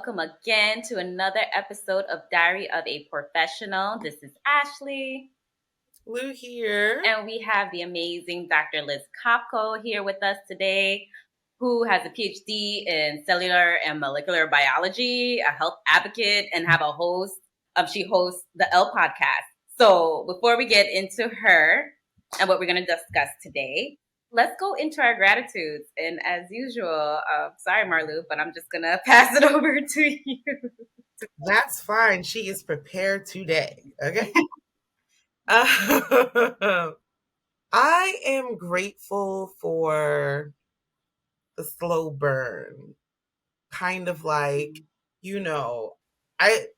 welcome again to another episode of Diary of a Professional. This is Ashley. Lou here. And we have the amazing Dr. Liz Kopco here with us today, who has a PhD in cellular and molecular biology, a health advocate, and have a host. She hosts the L podcast. So before we get into her and what we're going to discuss today, let's go into our gratitudes. And as usual, sorry, Marlu, but I'm just going to pass it over to you. That's fine. She is prepared today. Okay. I am grateful for the slow burn. Kind of like, I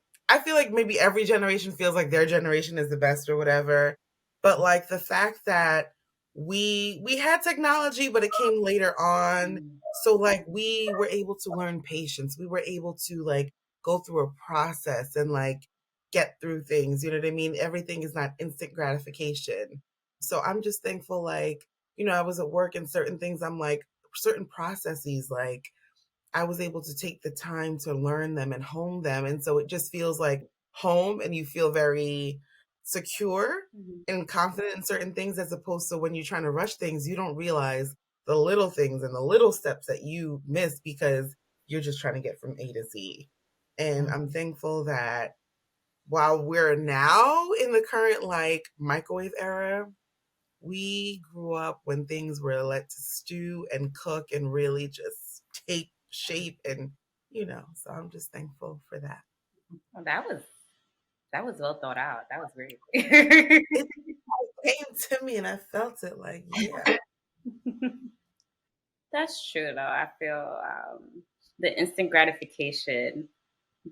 feel like maybe every generation feels like their generation is the best or whatever. But like the fact that we had technology, but it came later on. So like we were able to learn patience. We were able to like go through a process and like get through things. You know what I mean? Everything is not instant gratification. So I'm just thankful, like, I was at work and certain things, I'm like, certain processes, like I was able to take the time to learn them and hone them. And so it just feels like home and you feel very secure and confident in certain things, as opposed to when you're trying to rush things, you don't realize the little things and the little steps that you miss because you're just trying to get from A to Z. And I'm thankful that while we're now in the current like microwave era, we grew up when things were let to stew and cook and really just take shape and so I'm just thankful for that. Well, that was well thought out. That was great. It came to me and I felt it like, yeah. That's true, though. I feel the instant gratification,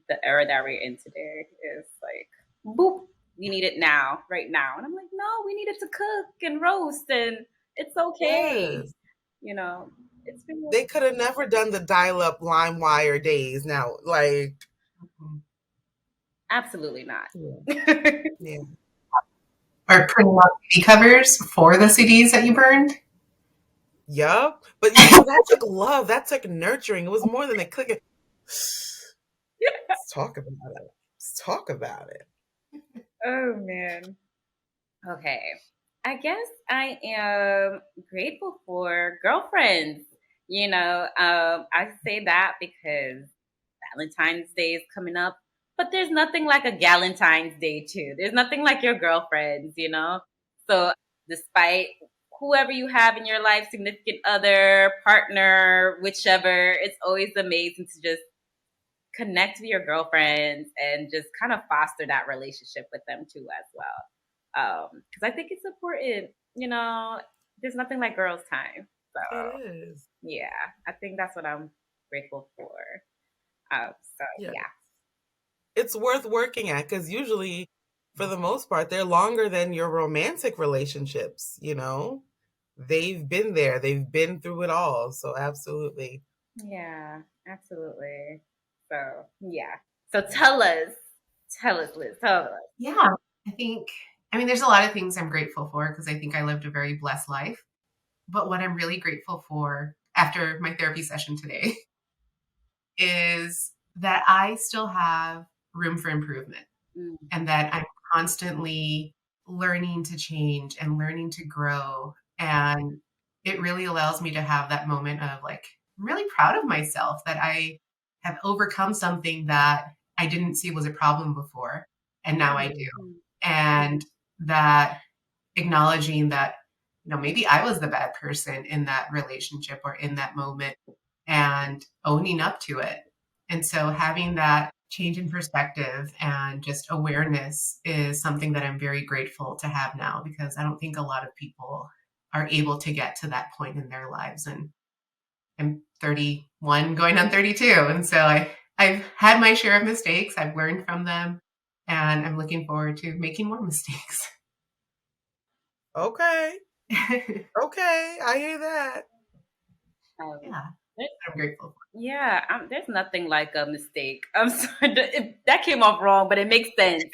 the era that we're in today, is like, boop, we need it now, right now. And I'm like, no, we need it to cook and roast, and it's okay. Yes. It's been. They could have never done the dial-up lime wire days now. Like, Absolutely not. yeah. Or printing out CD covers for the CDs that you burned. Yup. But that took love. That took nurturing. It was more than a click. Let's talk about it. Let's talk about it. Oh, man. Okay. I guess I am grateful for girlfriends. I say that because Valentine's Day is coming up, but there's nothing like a Galentine's Day too. There's nothing like your girlfriends, So despite whoever you have in your life, significant other, partner, whichever, it's always amazing to just connect with your girlfriends and just kind of foster that relationship with them too as well. Because I think it's important, there's nothing like girls' time. So It is. yeah, I think that's what I'm grateful for. Yeah. It's worth working at because usually, for the most part, they're longer than your romantic relationships, They've been there. They've been through it all. So absolutely. Yeah, absolutely. So, yeah. So tell us, Liz, tell us. Yeah, there's a lot of things I'm grateful for because I think I lived a very blessed life. But what I'm really grateful for after my therapy session today is that I still have room for improvement and that I'm constantly learning to change and learning to grow. And it really allows me to have that moment of like, I'm really proud of myself that I have overcome something that I didn't see was a problem before. And now I do. And that acknowledging that, maybe I was the bad person in that relationship or in that moment and owning up to it. And so having that change in perspective and just awareness is something that I'm very grateful to have now, because I don't think a lot of people are able to get to that point in their lives. And I'm 31 going on 32. And so I've had my share of mistakes. I've learned from them and I'm looking forward to making more mistakes. Okay. Okay. I hear that. Yeah. I'm grateful for. Yeah, there's nothing like a mistake. I'm sorry, that came off wrong, but it makes sense.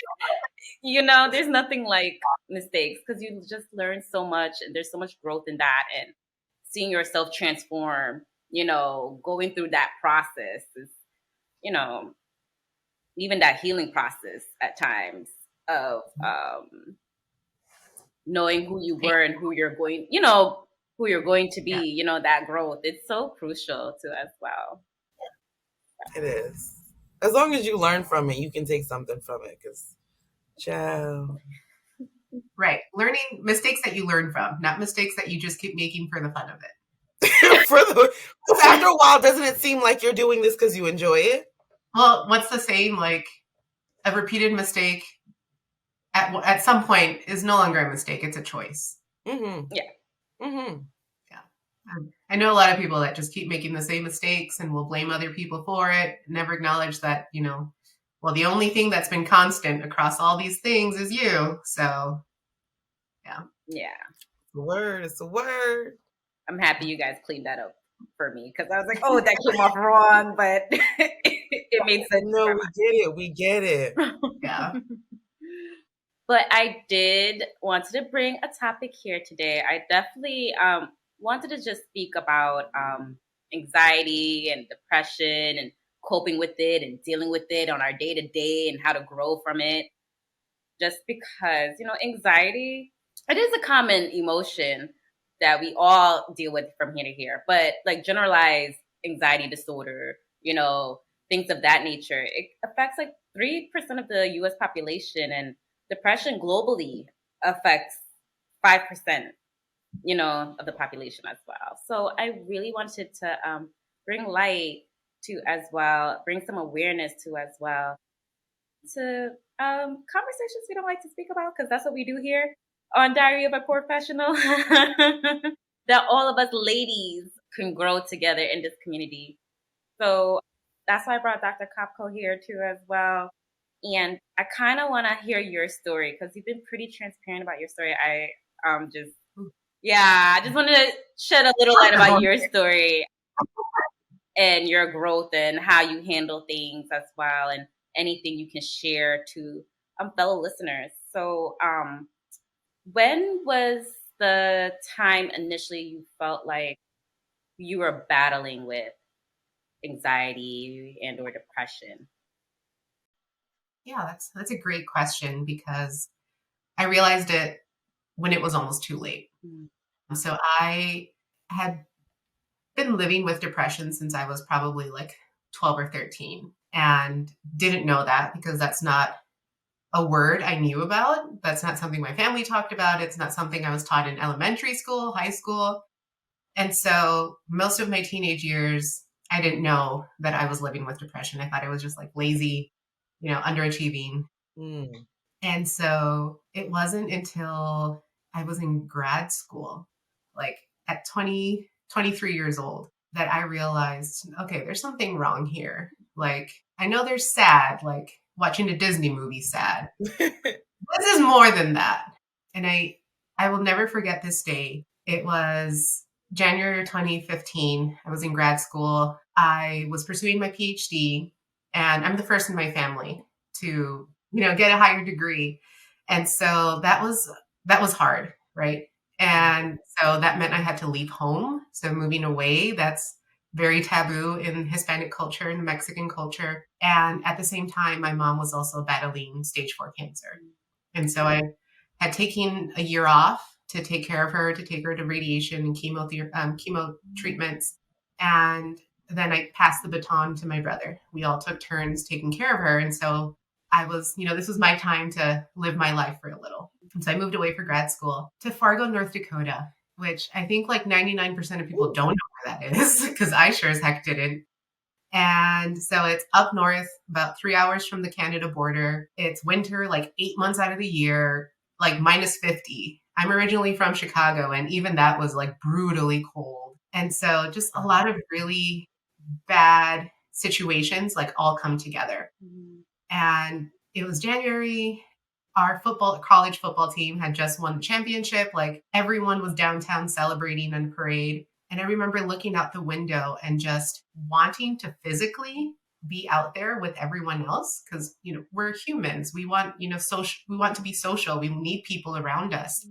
There's nothing like mistakes because you just learn so much and there's so much growth in that, and seeing yourself transform, going through that process is, even that healing process at times of knowing who you were and who you're going to Yeah. be, that growth. It's so crucial to as well. It is. As long as you learn from it, you can take something from it. Because, ciao. Right. Learning mistakes that you learn from, not mistakes that you just keep making for the fun of it. After a while, doesn't it seem like you're doing this because you enjoy it? Well, what's the saying? Like, a repeated mistake at some point is no longer a mistake; it's a choice. Mm-hmm. Yeah. Mm-hmm. Yeah. I know a lot of people that just keep making the same mistakes and will blame other people for it. Never acknowledge that, well, the only thing that's been constant across all these things is you. So, yeah. Yeah. It's a word. It's a word. I'm happy you guys cleaned that up for me because I was like, oh, that came off wrong, but it made sense. No, we get it. We get it. Yeah. But I did wanted to bring a topic here today. I definitely wanted to just speak about anxiety and depression and coping with it and dealing with it on our day to day and how to grow from it. Just because, anxiety, it is a common emotion that we all deal with from here to here, but like generalized anxiety disorder, things of that nature, it affects like 3% of the US population, and depression globally affects 5%, of the population as well. So I really wanted to bring light to as well, bring some awareness to as well to conversations we don't like to speak about because that's what we do here on Diary of a Professional. That all of us ladies can grow together in this community. So that's why I brought Dr. Kopco here too as well. And I kind of want to hear your story because you've been pretty transparent about your story. I just want to shed a little light about your story and your growth and how you handle things as well, and anything you can share to fellow listeners. So, when was the time initially you felt like you were battling with anxiety and or depression? Yeah, that's a great question because I realized it when it was almost too late. So I had been living with depression since I was probably like 12 or 13 and didn't know that because that's not a word I knew about. That's not something my family talked about. It's not something I was taught in elementary school, high school. And so most of my teenage years, I didn't know that I was living with depression. I thought I was just like lazy, underachieving. Mm. And so it wasn't until I was in grad school, like at 20, 23 years old, that I realized, okay, there's something wrong here. Like, I know there's sad, like watching a Disney movie sad. This is more than that. And I will never forget this day. It was January 2015. I was in grad school. I was pursuing my PhD, and I'm the first in my family to, get a higher degree. And so that was hard, right? And so that meant I had to leave home. So moving away, that's very taboo in Hispanic culture and Mexican culture. And at the same time, my mom was also battling stage 4 cancer. And so I had taken a year off to take care of her, to take her to radiation and chemo treatments. And then I passed the baton to my brother. We all took turns taking care of her. And so I was, this was my time to live my life for a little. And so I moved away for grad school to Fargo, North Dakota, which I think like 99% of people don't know where that is because I sure as heck didn't. And so it's up north, about 3 hours from the Canada border. It's winter, like 8 months out of the year, like minus 50. I'm originally from Chicago, and even that was like brutally cold. And so just a lot of really bad situations like all come together. And it was January. Our college football team had just won the championship. Like everyone was downtown celebrating in a parade. And I remember looking out the window and just wanting to physically be out there with everyone else because, we're humans. We want, we want to be social. We need people around us.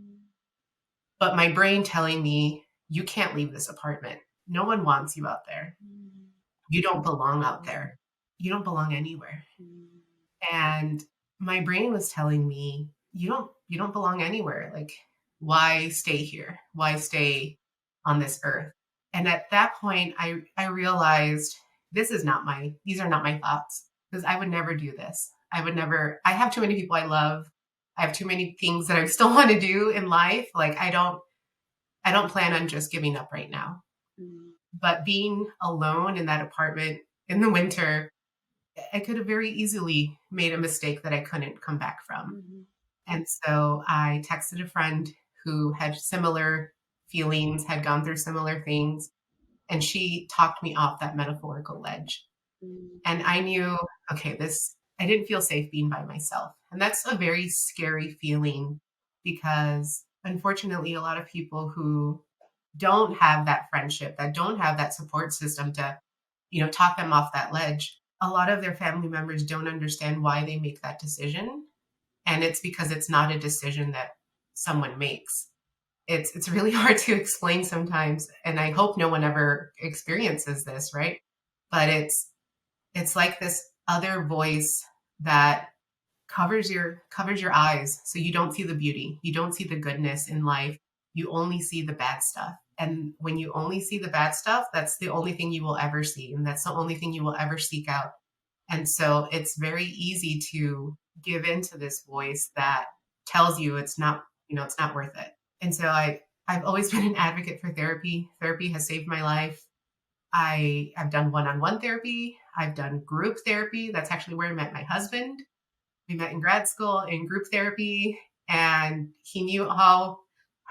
But my brain telling me, you can't leave this apartment. No one wants you out there. You don't belong out there. you don't belong anywhere. And my brain was telling me, you don't belong anywhere. Like, why stay here? Why stay on this earth? And at that point, I realized these are not my thoughts, because I would never do this. I have too many people I love. I have too many things that I still want to do in life. Like, I don't plan on just giving up right now. But being alone in that apartment in the winter, I could have very easily made a mistake that I couldn't come back from. And so I texted a friend who had similar feelings, had gone through similar things, and she talked me off that metaphorical ledge. And I knew, okay, I didn't feel safe being by myself. And that's a very scary feeling, because unfortunately, a lot of people who don't have that friendship, that don't have that support system to, talk them off that ledge, a lot of their family members don't understand why they make that decision. And it's because it's not a decision that someone makes. It's really hard to explain sometimes, and I hope no one ever experiences this, right? But it's like this other voice that covers your eyes, so you don't see the beauty, you don't see the goodness in life, you only see the bad stuff. And when you only see the bad stuff, that's the only thing you will ever see, and that's the only thing you will ever seek out. And so it's very easy to give in to this voice that tells you it's not worth it. And so I've always been an advocate for therapy. Therapy has saved my life. I've done one-on-one therapy. I've done group therapy. That's actually where I met my husband. We met in grad school in group therapy, and he knew how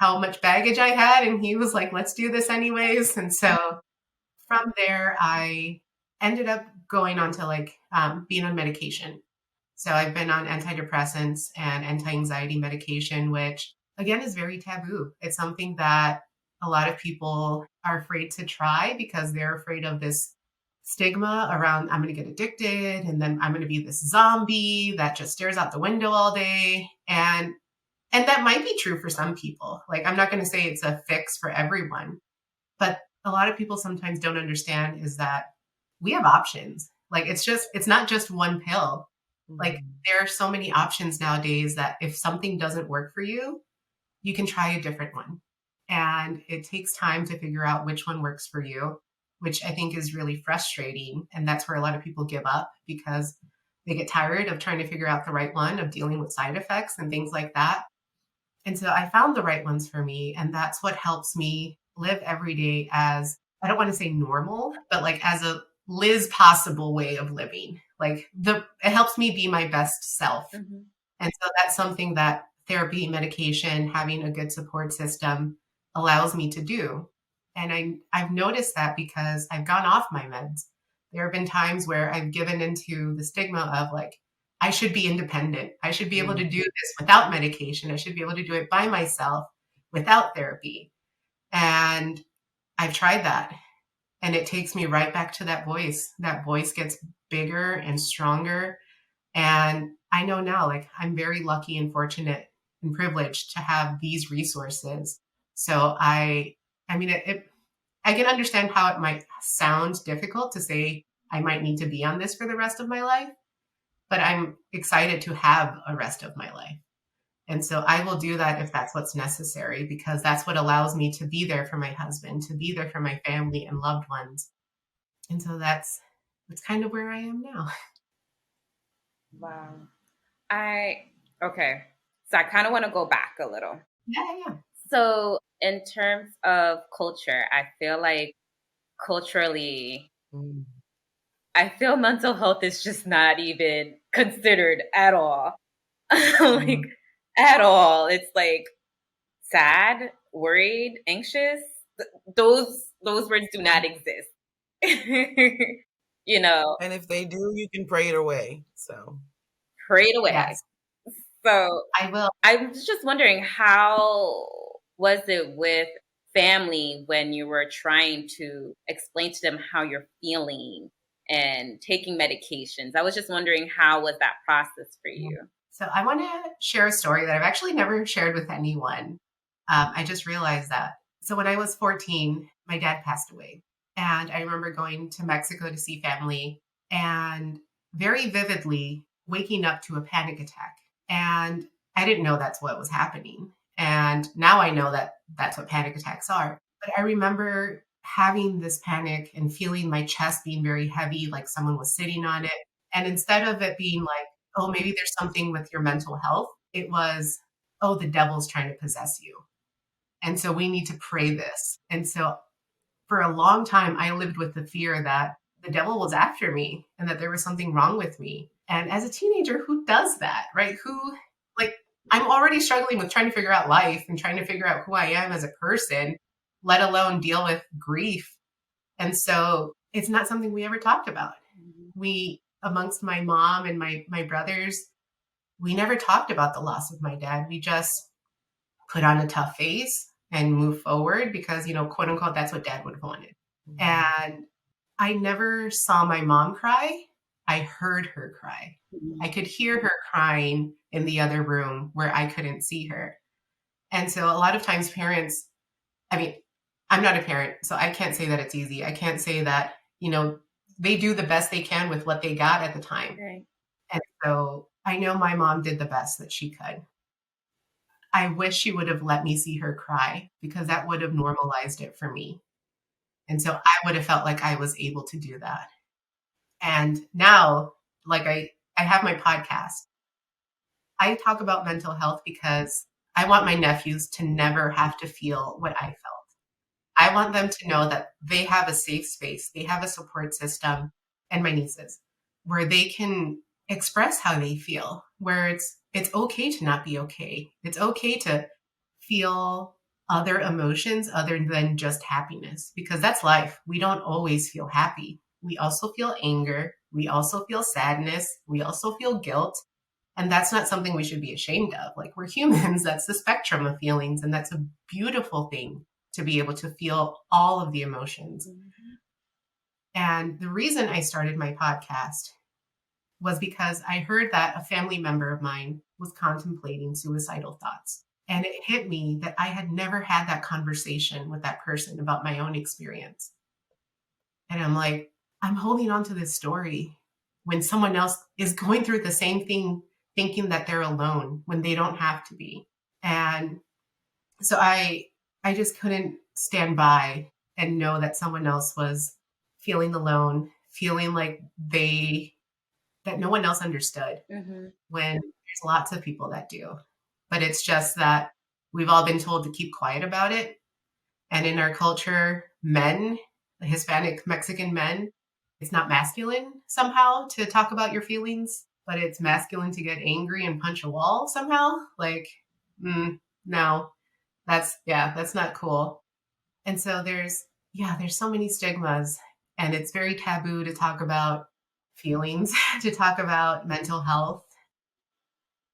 much baggage I had, and he was like, let's do this anyways. And so from there, I ended up going on to being on medication. So I've been on antidepressants and anti-anxiety medication, which again is very taboo. It's something that a lot of people are afraid to try because they're afraid of this stigma around, I'm going to get addicted and then I'm going to be this zombie that just stares out the window all day. And that might be true for some people. Like, I'm not going to say it's a fix for everyone, but a lot of people sometimes don't understand is that we have options. Like, it's not just one pill. Like, there are so many options nowadays that if something doesn't work for you, you can try a different one. And it takes time to figure out which one works for you, which I think is really frustrating. And that's where a lot of people give up, because they get tired of trying to figure out the right one, of dealing with side effects and things like that. And so I found the right ones for me. And that's what helps me live every day as, I don't want to say normal, but like as a Liz possible way of living. Like, it helps me be my best self. And so that's something that therapy, medication, having a good support system allows me to do. And I've noticed that because I've gone off my meds. There have been times where I've given into the stigma of like, I should be independent. I should be able to do this without medication. I should be able to do it by myself without therapy. And I've tried that. And it takes me right back to that voice. That voice gets bigger and stronger. And I know now, like, I'm very lucky and fortunate and privileged to have these resources. So I mean, I can understand how it might sound difficult to say I might need to be on this for the rest of my life, but I'm excited to have a rest of my life. And so I will do that if that's what's necessary, because that's what allows me to be there for my husband, to be there for my family and loved ones. And so that's kind of where I am now. Wow. Okay. So I kind of want to go back a little. Yeah. So in terms of culture, I feel like culturally, I feel mental health is just not even considered at all. Like, at all. It's like sad, worried, anxious. Those words do not exist. And if they do, you can pray it away. So pray it away. Yes. So I will. I was just wondering, how was it with family when you were trying to explain to them how you're feeling and taking medications? I was just wondering, how was that process for you? So I want to share a story that I've actually never shared with anyone. I just realized that. So when I was 14, my dad passed away. And I remember going to Mexico to see family. and very vividly waking up to a panic attack. And I didn't know that's what was happening. And now I know that that's what panic attacks are. But I remember having this panic and feeling my chest being very heavy, like someone was sitting on it. And instead of it being like, oh, maybe there's something with your mental health, it was, oh, the devil's trying to possess you. And so we need to pray this. And so for a long time, I lived with the fear that the devil was after me and that there was something wrong with me. And as a teenager, who does that, right? Like, I'm already struggling with trying to figure out life and trying to figure out who I am as a person, let alone deal with grief. And so it's not something we ever talked about. We, amongst my mom and my brothers, we never talked about the loss of my dad. We just put on a tough face and move forward because, quote unquote, that's what dad would have wanted. And I never saw my mom cry. I heard her cry. I could hear her crying in the other room where I couldn't see her. And so a lot of times parents, I mean, I'm not a parent, so I can't say that it's easy. I can't say that, they do the best they can with what they got at the time. Right. And so I know my mom did the best that she could. I wish she would have let me see her cry because that would have normalized it for me. And so I would have felt like I was able to do that. And now, like I have my podcast. I talk about mental health because I want my nephews to never have to feel what I felt. I want them to know that they have a safe space, they have a support system, and my nieces, where they can express how they feel, where it's okay to not be okay. It's okay to feel other emotions other than just happiness, because that's life. We don't always feel happy. We also feel anger. We also feel sadness. We also feel guilt. And that's not something we should be ashamed of. Like, we're humans. That's the spectrum of feelings. And that's a beautiful thing to be able to feel all of the emotions. And the reason I started my podcast was because I heard that a family member of mine was contemplating suicidal thoughts. And it hit me that I had never had that conversation with that person about my own experience. And I'm like, I'm holding on to this story when someone else is going through the same thing, thinking that they're alone when they don't have to be. And so I just couldn't stand by and know that someone else was feeling alone, feeling like that no one else understood, when there's lots of people that do. But it's just that we've all been told to keep quiet about it. And in our culture, men, Hispanic, Mexican men, it's not masculine somehow to talk about your feelings, but it's masculine to get angry and punch a wall somehow. Like, no, that's not cool. And so there's so many stigmas, and it's very taboo to talk about feelings, to talk about mental health,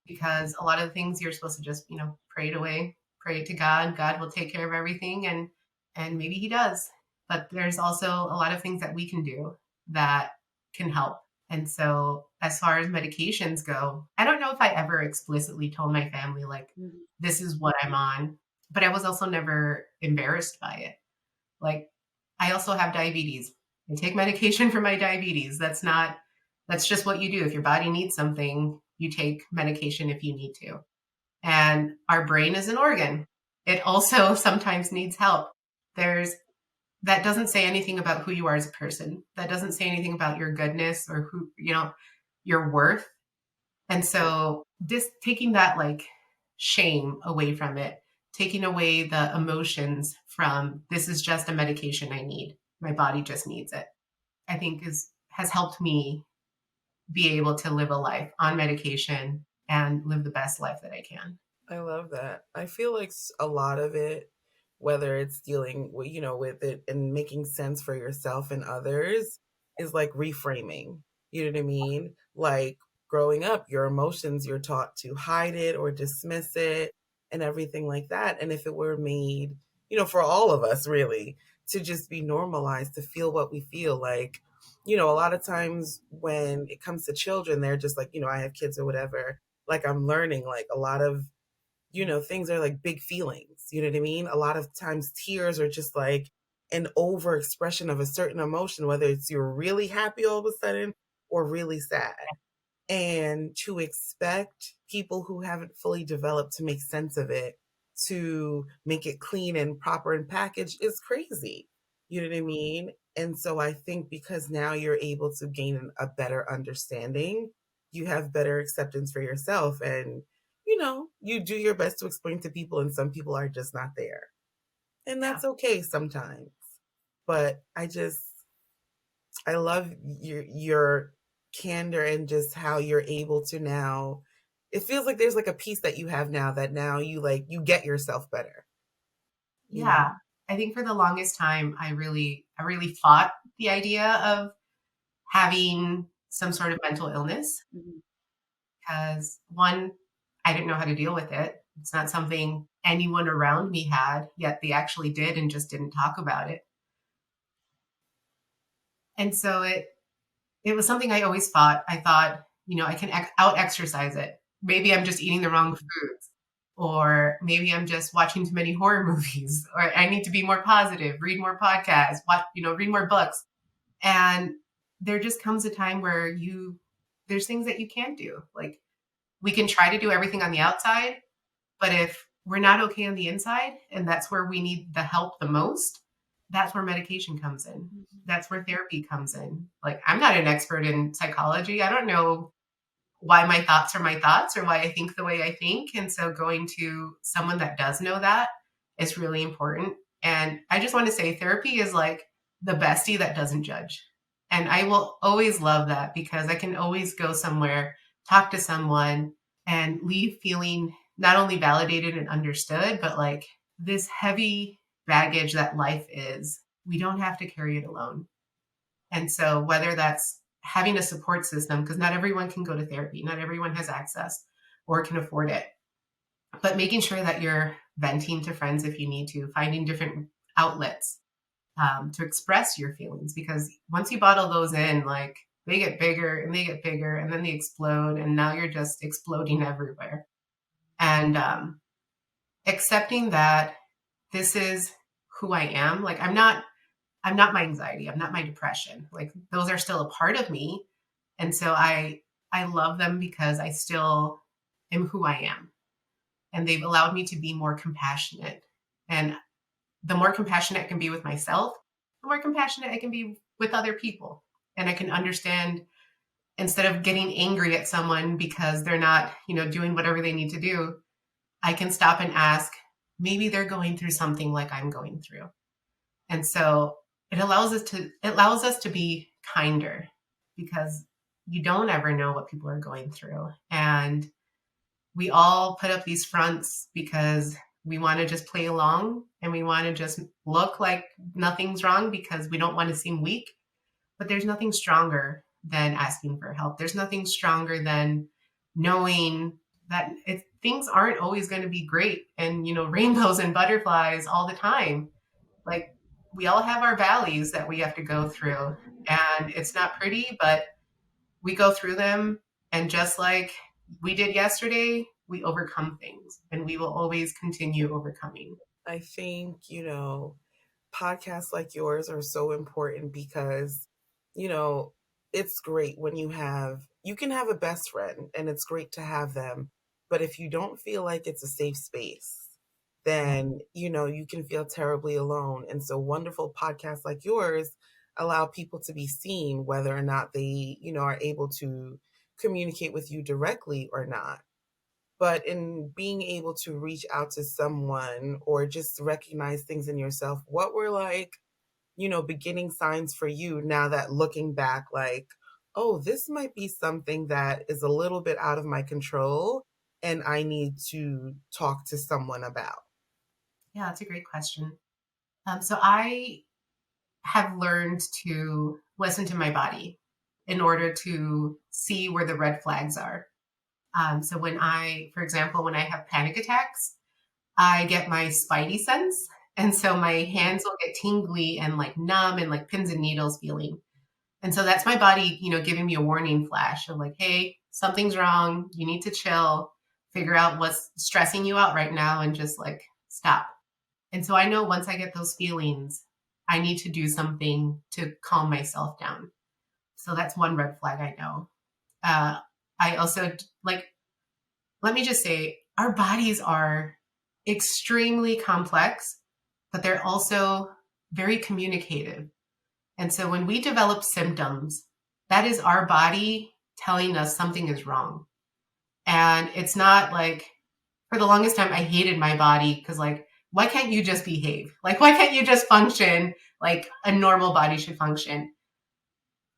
because a lot of the things you're supposed to just, pray it away, pray it to God. God will take care of everything, and maybe he does. But there's also a lot of things that we can do that can help. And so as far as medications go, I don't know if I ever explicitly told my family, like, this is what I'm on, but I was also never embarrassed by it. Like, I also have diabetes. I take medication for my diabetes. That's just what you do. If your body needs something, you take medication if you need to. And our brain is an organ. It also sometimes needs help. That doesn't say anything about who you are as a person. That doesn't say anything about your goodness or who, your worth. And so taking that like shame away from it, taking away the emotions from, this is just a medication I need. My body just needs it, I think has helped me be able to live a life on medication and live the best life that I can. I love that. I feel like a lot of it, whether it's dealing with, with it and making sense for yourself and others, is like reframing. You know what I mean? Like, growing up, your emotions, you're taught to hide it or dismiss it and everything like that. And if it were made, for all of us really, to just be normalized to feel what we feel, like, a lot of times when it comes to children, they're just like, I have kids or whatever. Like, I'm learning, like, a lot of things are like big feelings. You know what I mean? A lot of times tears are just like, an overexpression of a certain emotion, whether it's you're really happy all of a sudden or really sad. And to expect people who haven't fully developed to make sense of it, to make it clean and proper and packaged is crazy. You know what I mean? And so I think because now you're able to gain a better understanding, you have better acceptance for yourself. And, you do your best to explain to people, and some people are just not there. And Yeah. that's okay sometimes. But I love your candor and just how you're able to now. It feels like there's like a piece that you have now that now you get yourself better. You know. Yeah. I think for the longest time, I really fought the idea of having some sort of mental illness Mhm. because one, I didn't know how to deal with it. It's not something anyone around me had, yet they actually did and just didn't talk about it. And so it was something I always fought. I thought, I can out exercise it. Maybe I'm just eating the wrong foods, or maybe I'm just watching too many horror movies, or I need to be more positive, read more podcasts, read more books. And there just comes a time where there's things that you can't do. Like we can try to do everything on the outside, but if we're not okay on the inside, and that's where we need the help the most, that's where medication comes in. That's where therapy comes in. Like, I'm not an expert in psychology. I don't know why my thoughts are my thoughts or why I think the way I think. And so going to someone that does know that is really important. And I just want to say therapy is like the bestie that doesn't judge. And I will always love that because I can always go somewhere, talk to someone, and leave feeling not only validated and understood, but like this heavy baggage that life is, we don't have to carry it alone. And so, whether that's having a support system, because not everyone can go to therapy, not everyone has access or can afford it, but making sure that you're venting to friends if you need to, finding different outlets to express your feelings. Because once you bottle those in, like they get bigger and they get bigger and then they explode, and now you're just exploding everywhere. And accepting that this is who I am. Like I'm not my anxiety. I'm not my depression. Like those are still a part of me. And so I love them because I still am who I am. And they've allowed me to be more compassionate. And the more compassionate I can be with myself, the more compassionate I can be with other people. And I can understand instead of getting angry at someone because they're not, doing whatever they need to do, I can stop and ask, maybe they're going through something like I'm going through. And so it allows us to be kinder because you don't ever know what people are going through. And we all put up these fronts because we want to just play along and we want to just look like nothing's wrong because we don't want to seem weak. But there's nothing stronger than asking for help. There's nothing stronger than knowing that things aren't always going to be great and, rainbows and butterflies all the time. Like we all have our valleys that we have to go through, and it's not pretty, but we go through them. And just like we did yesterday, we overcome things and we will always continue overcoming. I think, podcasts like yours are so important because, you know, it's great when you can have a best friend and it's great to have them. But if you don't feel like it's a safe space, then, you can feel terribly alone. And so wonderful podcasts like yours allow people to be seen, whether or not they, are able to communicate with you directly or not. But in being able to reach out to someone or just recognize things in yourself, what were like, beginning signs for you now that looking back, like, oh, this might be something that is a little bit out of my control and I need to talk to someone about? Yeah, that's a great question. So I have learned to listen to my body in order to see where the red flags are. So for example, when I have panic attacks, I get my spidey sense. And so my hands will get tingly and like numb and like pins and needles feeling. And so that's my body, giving me a warning flash of like, hey, something's wrong. You need to chill, figure out what's stressing you out right now and just like stop. And so I know once I get those feelings, I need to do something to calm myself down. So that's one red flag I know. I also like, let me just say, our bodies are extremely complex, but they're also very communicative. And so when we develop symptoms, that is our body telling us something is wrong. And it's not like, for the longest time, I hated my body because, like, why can't you just behave? Like, why can't you just function like a normal body should function?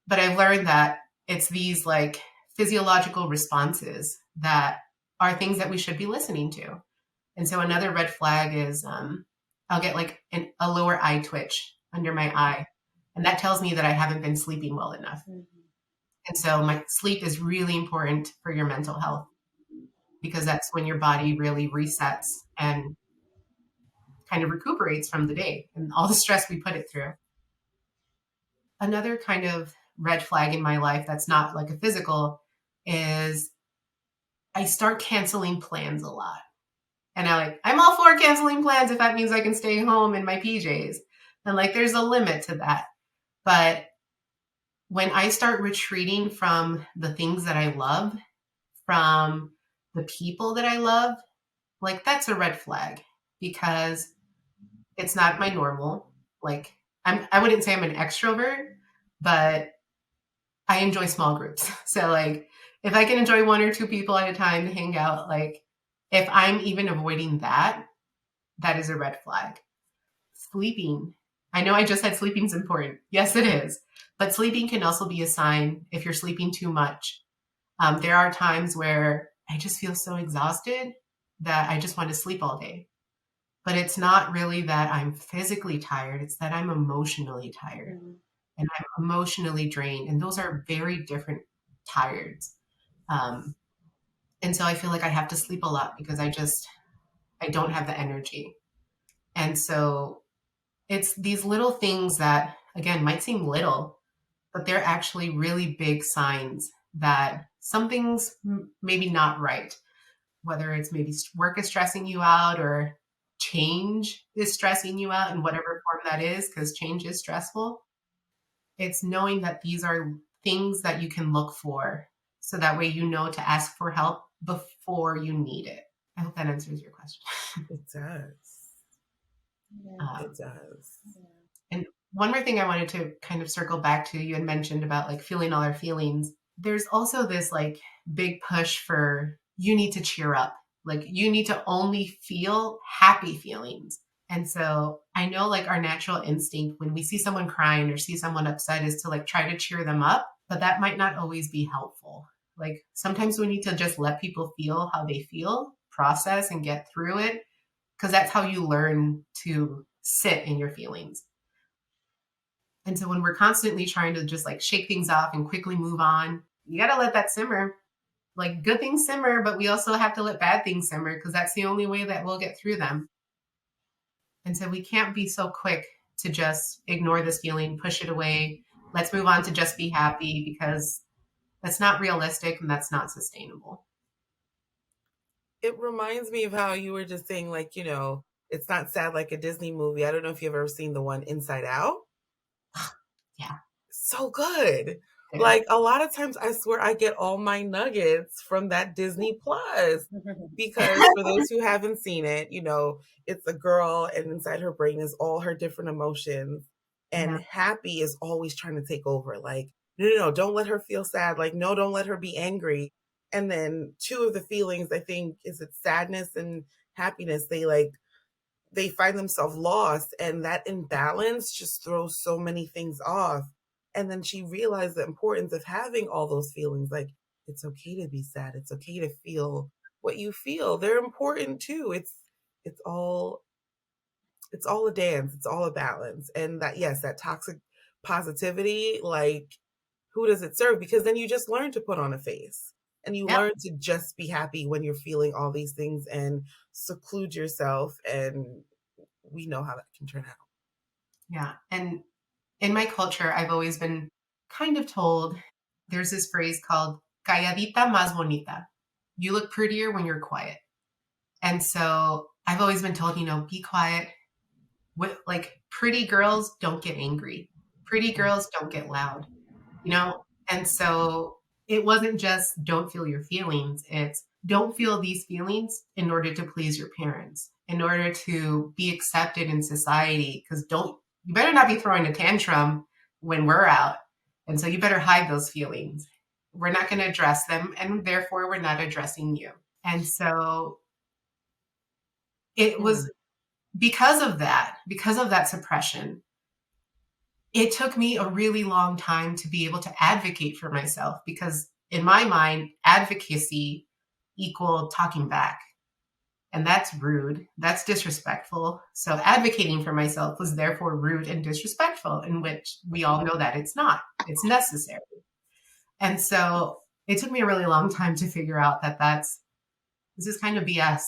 But I've learned that it's these like physiological responses that are things that we should be listening to. And so another red flag is I'll get like a lower eye twitch under my eye. And that tells me that I haven't been sleeping well enough. And so my sleep is really important for your mental health because that's when your body really resets and kind of recuperates from the day and all the stress we put it through. Another kind of red flag in my life that's not like a physical is I start canceling plans a lot. And I'm all for canceling plans if that means I can stay home in my PJs. And like, there's a limit to that. But when I start retreating from the things that I love, from the people that I love, like that's a red flag because it's not my normal. Like I wouldn't say I'm an extrovert, but I enjoy small groups. So like if I can enjoy one or two people at a time to hang out, like if I'm even avoiding that, that is a red flag. Sleeping. I know I just said sleeping's important. Yes, it is. But sleeping can also be a sign if you're sleeping too much. There are times where I just feel so exhausted that I just want to sleep all day. But it's not really that I'm physically tired. It's that I'm emotionally tired and I'm emotionally drained. And those are very different tireds. And so I feel like I have to sleep a lot because I don't have the energy. And so it's these little things that, again, might seem little, but they're actually really big signs that something's maybe not right. Whether it's maybe work is stressing you out or change is stressing you out in whatever form that is, because change is stressful. It's knowing that these are things that you can look for. So that way you know to ask for help before you need it. I hope that answers your question. It does. It does. And one more thing I wanted to kind of circle back to, you had mentioned about like feeling all our feelings. There's also this like big push for you need to cheer up. Like you need to only feel happy feelings. And so I know like our natural instinct when we see someone crying or see someone upset is to like try to cheer them up, but that might not always be helpful. Like sometimes we need to just let people feel how they feel, process and get through it, because that's how you learn to sit in your feelings. And so when we're constantly trying to just like shake things off and quickly move on, you got to let that simmer. Like good things simmer, but we also have to let bad things simmer because that's the only way that we'll get through them. And so we can't be so quick to just ignore this feeling, push it away. Let's move on to just be happy because that's not realistic and that's not sustainable. It reminds me of how you were just saying, like, it's not sad like a Disney movie. I don't know if you've ever seen the one Inside Out. Yeah. So good. Yeah. Like a lot of times I swear I get all my nuggets from that Disney Plus because for those who haven't seen it, it's a girl and inside her brain is all her different emotions and happy is always trying to take over. Like, no, don't let her feel sad. Like, no, don't let her be angry. And then two of the feelings, I think, is it sadness and happiness. They find themselves lost and that imbalance just throws so many things off. And then she realized the importance of having all those feelings. Like, it's okay to be sad. It's okay to feel what you feel. They're important too. It's all a dance. It's all a balance. And that, yes, that toxic positivity, like, who does it serve? Because then you just learn to put on a face and you learn to just be happy when you're feeling all these things and seclude yourself. And we know how that can turn out. Yeah. And in my culture, I've always been kind of told there's this phrase called calladita más bonita. You look prettier when you're quiet. And so I've always been told, be quiet, with like pretty girls don't get angry. Pretty girls don't get loud, you know? And so it wasn't just don't feel your feelings, it's don't feel these feelings in order to please your parents, in order to be accepted in society. Because don't, you better not be throwing a tantrum when we're out. And so you better hide those feelings. We're not going to address them, and therefore we're not addressing you. And so it was because of that suppression, it took me a really long time to be able to advocate for myself because in my mind, advocacy equaled talking back. And that's rude. That's disrespectful. So advocating for myself was therefore rude and disrespectful, in which we all know that it's not. It's necessary. And so it took me a really long time to figure out that this is kind of BS.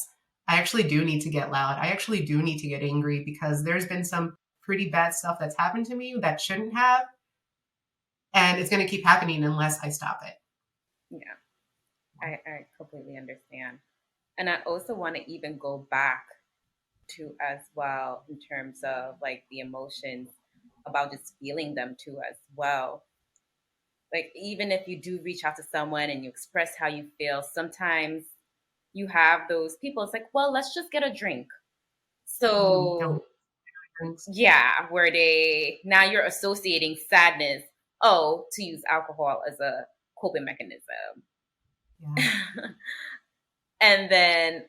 I actually do need to get loud. I actually do need to get angry because there's been some pretty bad stuff that's happened to me that shouldn't have. And it's going to keep happening unless I stop it. Yeah, I completely understand. And I also want to even go back to as well in terms of like the emotions about just feeling them too as well. Like even if you do reach out to someone and you express how you feel, sometimes you have those people, it's like, well, let's just get a drink. Don't So drinks. yeah, where they now you're associating sadness, oh, to use alcohol as a coping mechanism. Yeah. And then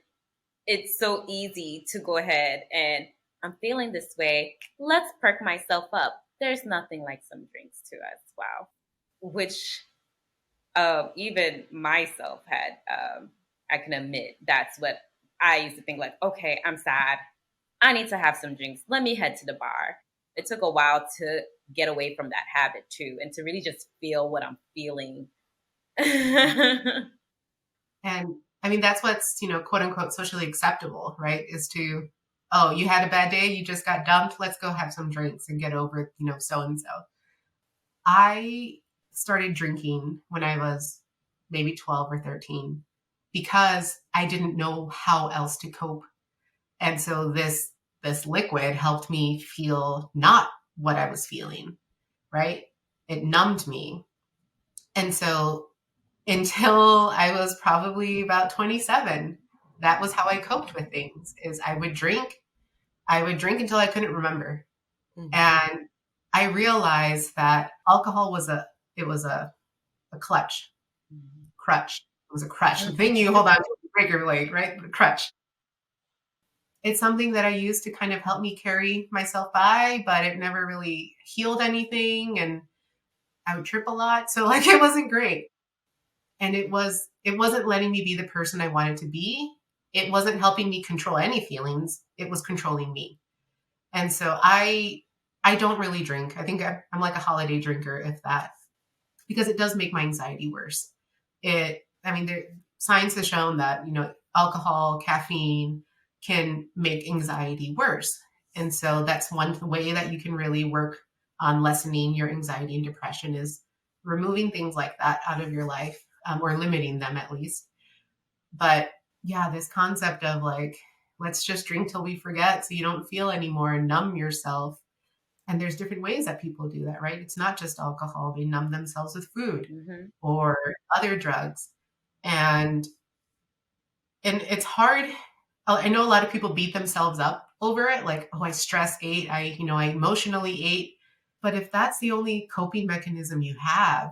it's so easy to go ahead and I'm feeling this way. Let's perk myself up. There's nothing like some drinks too as well, which even myself had. I can admit that's what I used to think. Like, okay, I'm sad. I need to have some drinks. Let me head to the bar. It took a while to get away from that habit too, and to really just feel what I'm feeling. Yeah. And I mean, that's what's, quote unquote, socially acceptable, right? Is to, oh, you had a bad day, you just got dumped, let's go have some drinks and get over, so and so. I started drinking when I was maybe 12 or 13 because I didn't know how else to cope. And so this liquid helped me feel not what I was feeling, right? It numbed me. And so until I was probably about 27, that was how I coped with things is I would drink until I couldn't remember. Mm-hmm. And I realized that alcohol was a crutch. It was a crutch. The thing you hold on to break your leg, right? The crutch. It's something that I used to kind of help me carry myself by, but it never really healed anything. And I would trip a lot. So like it wasn't great. And it wasn't letting me be the person I wanted to be. It wasn't helping me control any feelings. It was controlling me. And so I don't really drink. I think I'm like a holiday drinker, if that, because it does make my anxiety worse. Science has shown that, alcohol, caffeine can make anxiety worse. And so that's one way that you can really work on lessening your anxiety and depression is removing things like that out of your life, or limiting them at least. But yeah, this concept of like, let's just drink till we forget so you don't feel anymore and numb yourself. And there's different ways that people do that, right? It's not just alcohol. They numb themselves with food or other drugs. And it's hard. I know a lot of people beat themselves up over it. Like, oh, I stress ate. I emotionally ate. But if that's the only coping mechanism you have,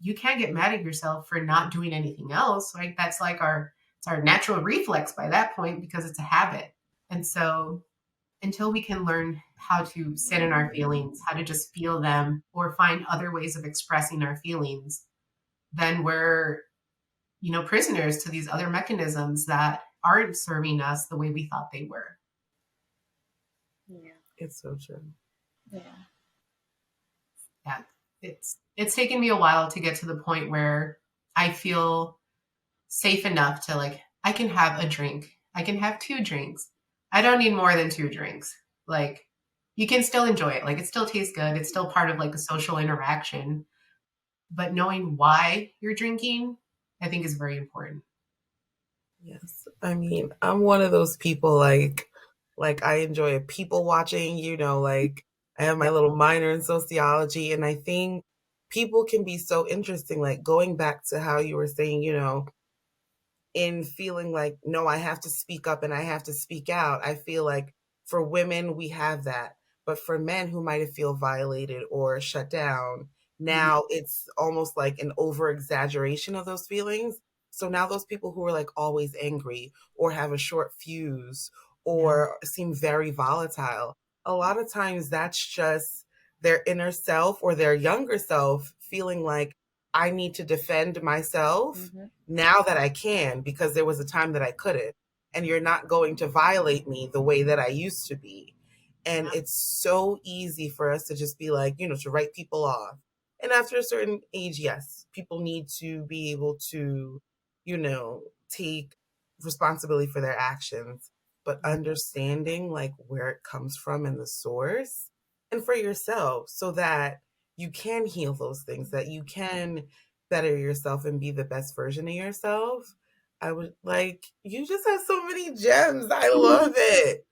you can't get mad at yourself for not doing anything else, right? That's like it's our natural reflex by that point because it's a habit. And so until we can learn how to sit in our feelings, how to just feel them or find other ways of expressing our feelings, then we're, prisoners to these other mechanisms that aren't serving us the way we thought they were. Yeah. It's so true. Yeah. Yeah. It's taken me a while to get to the point where I feel safe enough to like, I can have a drink. I can have 2 drinks. I don't need more than 2 drinks. Like, you can still enjoy it. Like, it still tastes good. It's still part of like a social interaction. But knowing why you're drinking, I think is very important. Yes. I mean, I'm one of those people like Like I enjoy people watching, like I have my little minor in sociology, and I think people can be so interesting. Like going back to how you were saying, in feeling like, no, I have to speak up and I have to speak out. I feel like for women, we have that. But for men who might feel violated or shut down, Mhm. now it's almost like an over exaggeration of those feelings. So now those people who are like always angry or have a short fuse Yeah. or seem very volatile, a lot of times that's just their inner self or their younger self feeling like, I need to defend myself Mm-hmm. now that I can, because there was a time that I couldn't. And you're not going to violate me the way that I used to be. And Yeah. it's so easy for us to just be like, to write people off. And after a certain age, yes, people need to be able to, take responsibility for their actions, but Yeah. understanding like where it comes from and the source, and for yourself, so that you can heal those things, that you can better yourself and be the best version of yourself. I would like, you just have so many gems. I love it.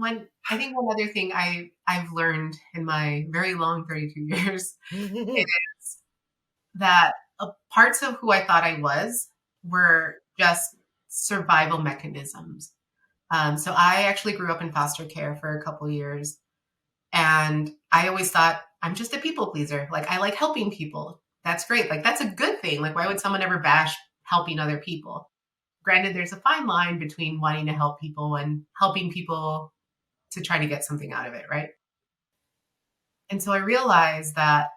I think one other thing I've learned in my very long 32 years is that parts of who I thought I was were just survival mechanisms. So I actually grew up in foster care for a couple years, and I always thought I'm just a people pleaser. Like I like helping people. That's great. Like that's a good thing. Like why would someone ever bash helping other people? Granted, there's a fine line between wanting to help people and helping people to try to get something out of it, right? And so I realized that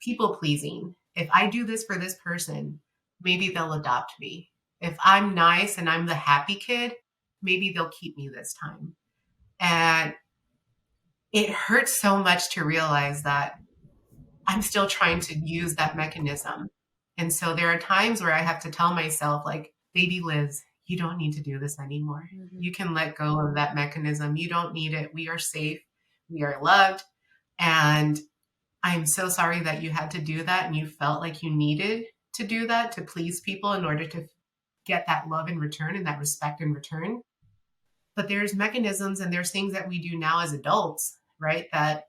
people pleasing, if I do this for this person, maybe they'll adopt me. If I'm nice and I'm the happy kid, maybe they'll keep me this time. And it hurts so much to realize that I'm still trying to use that mechanism. And so there are times where I have to tell myself, like, baby Liz, you don't need to do this anymore. Mm-hmm. You can let go of that mechanism. You don't need it. We are safe. We are loved. And I'm so sorry that you had to do that and you felt like you needed to do that to please people in order to get that love in return and that respect in return. But there's mechanisms and there's things that we do now as adults, right? That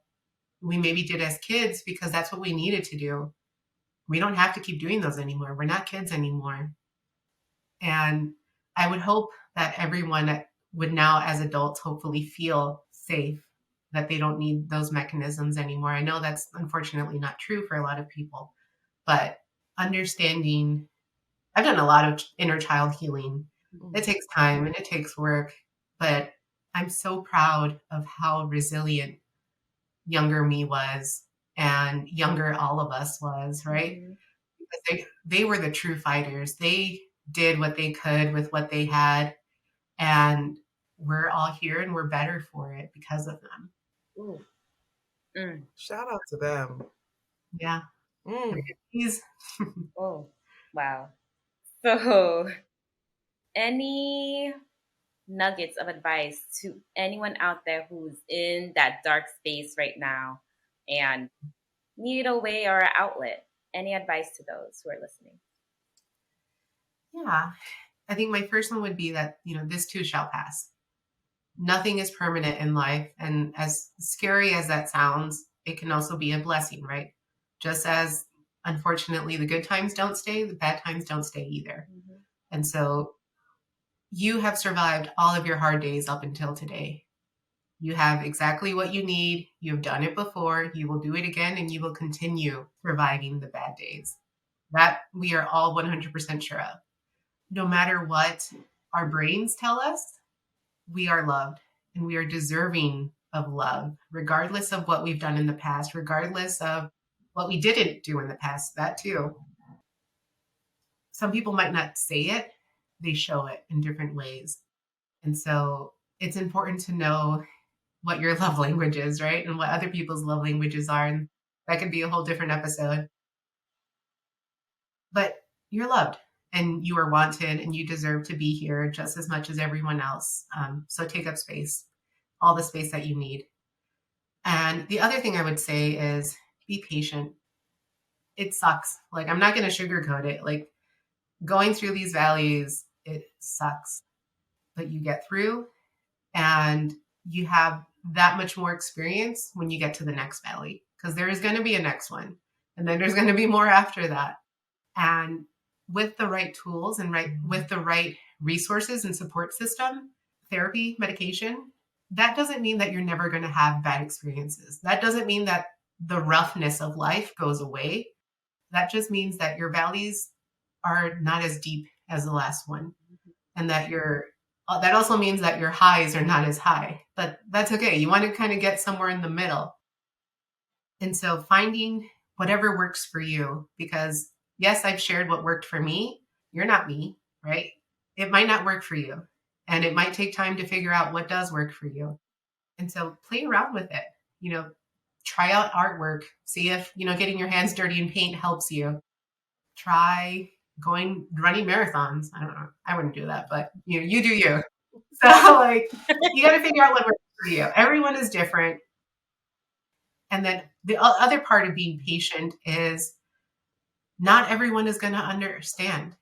we maybe did as kids because that's what we needed to do. We don't have to keep doing those anymore. We're not kids anymore. And I would hope that everyone would now, as adults, hopefully feel safe, that they don't need those mechanisms anymore. I know that's unfortunately not true for a lot of people, but understanding, I've done a lot of inner child healing. It takes time and it takes work, but I'm so proud of how resilient younger me was and younger all of us was, right? Mm-hmm. Because they were the true fighters. They did what they could with what they had, and we're all here and we're better for it because of them. Ooh, Mm. shout out to them. Yeah. Mm. He's Oh, wow. So, any nuggets of advice to anyone out there who's in that dark space right now and need a way or an outlet? Any advice to those who are listening? yeah. I think my first one would be that, this too shall pass. Nothing is permanent in life. And as scary as that sounds, it can also be a blessing, right? Just as unfortunately the good times don't stay, the bad times don't stay either. Mm-hmm. And so you have survived all of your hard days up until today. You have exactly what you need. You've done it before. You will do it again, and you will continue surviving the bad days. That we are all 100% sure of. No matter what our brains tell us, we are loved and we are deserving of love, regardless of what we've done in the past, regardless of what we didn't do in the past. That too. Some people might not say it, they show it in different ways. And so it's important to know what your love language is, right? And what other people's love languages are. And that could be a whole different episode. But you're loved and you are wanted and you deserve to be here just as much as everyone else. So take up space, all the space that you need. And the other thing I would say is be patient. It sucks. Like, I'm not going to sugarcoat it. Like, going through these valleys, it sucks. But you get through And you have that much more experience when you get to the next valley, because there is going to be a next one. And then there's going to be more after that. And with the right tools and with the right resources and support system, therapy, medication, that doesn't mean that you're never going to have bad experiences. That doesn't mean that the roughness of life goes away. That just means that your valleys are not as deep as the last one. And that also means that your highs are not as high, but that's okay. You want to kind of get somewhere in the middle. And so finding whatever works for you, because yes, I've shared what worked for me. You're not me, right? It might not work for you. And it might take time to figure out what does work for you. And so play around with it. Try out artwork. See if, getting your hands dirty in paint helps you. Try running marathons. I don't know. I wouldn't do that, but you do you. So you got to figure out what works for you. Everyone is different. And then the other part of being patient is not everyone is going to understand.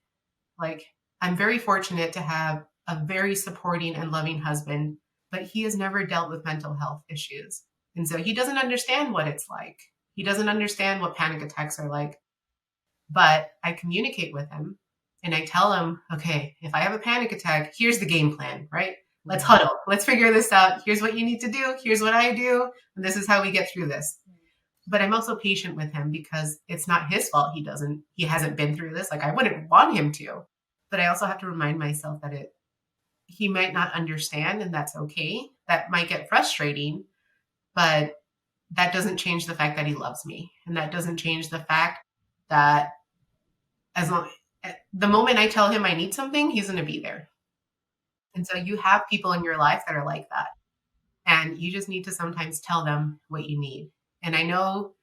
I'm very fortunate to have a very supporting and loving husband, but he has never dealt with mental health issues. And so he doesn't understand what it's like. He doesn't understand what panic attacks are like. But I communicate with him and I tell him, okay, if I have a panic attack, here's the game plan, right? Let's huddle. Let's figure this out. Here's what you need to do. Here's what I do. And this is how we get through this. But I'm also patient with him because it's not his fault. He hasn't been through this. I wouldn't want him to, but I also have to remind myself that he might not understand, and that's okay. That might get frustrating, but that doesn't change the fact that he loves me. And that doesn't change the fact that the moment I tell him I need something, he's going to be there. And so you have people in your life that are like that. And you just need to sometimes tell them what you need. And I know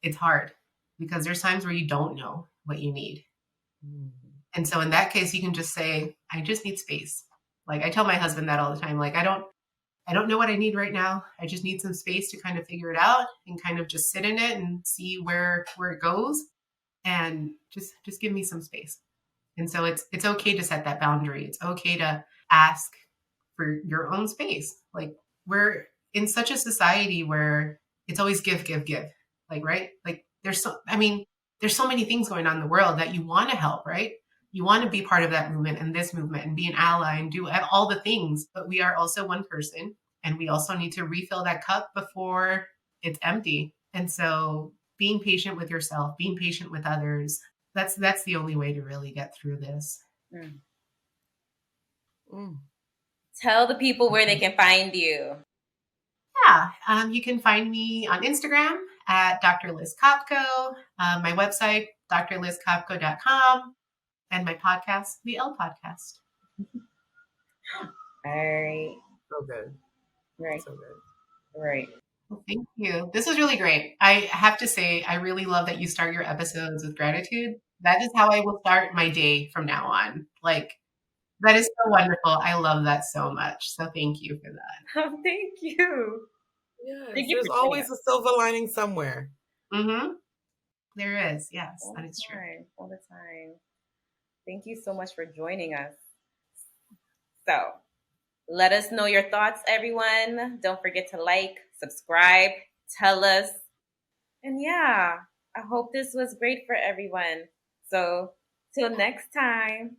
it's hard because there's times where you don't know what you need. And so in that case, you can just say, I just need space. I tell my husband that all the time. I don't know what I need right now. I just need some space to kind of figure it out and kind of just sit in it and see where it goes. And just give me some space. And so it's okay to set that boundary. It's okay to ask for your own space. We're in such a society where it's always give, give, give. Right? There's so many things going on in the world that you want to help, right? You want to be part of that movement and this movement and be an ally and do all the things, but we are also one person and we also need to refill that cup before it's empty. And so being patient with yourself, being patient with others, that's the only way to really get through this. Tell the people where they can find you. Yeah, you can find me on Instagram at Dr. Liz Kopco, my website, drlizkopco.com, and my podcast, The L Podcast. All right. So good. Right. So good. Right. Well, thank you. This was really great. I have to say, I really love that you start your episodes with gratitude. That is how I will start my day from now on. That is so wonderful. I love that so much. So thank you for that. Oh, thank you. Yes, Thank you there's always a silver lining somewhere. Mm-hmm. There is. Yes, that is true. All the time. Thank you so much for joining us. So let us know your thoughts, everyone. Don't forget to like, subscribe, tell us. And yeah, I hope this was great for everyone. So till next time.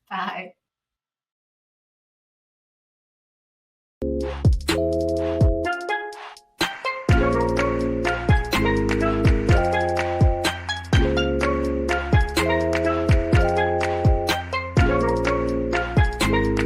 Bye.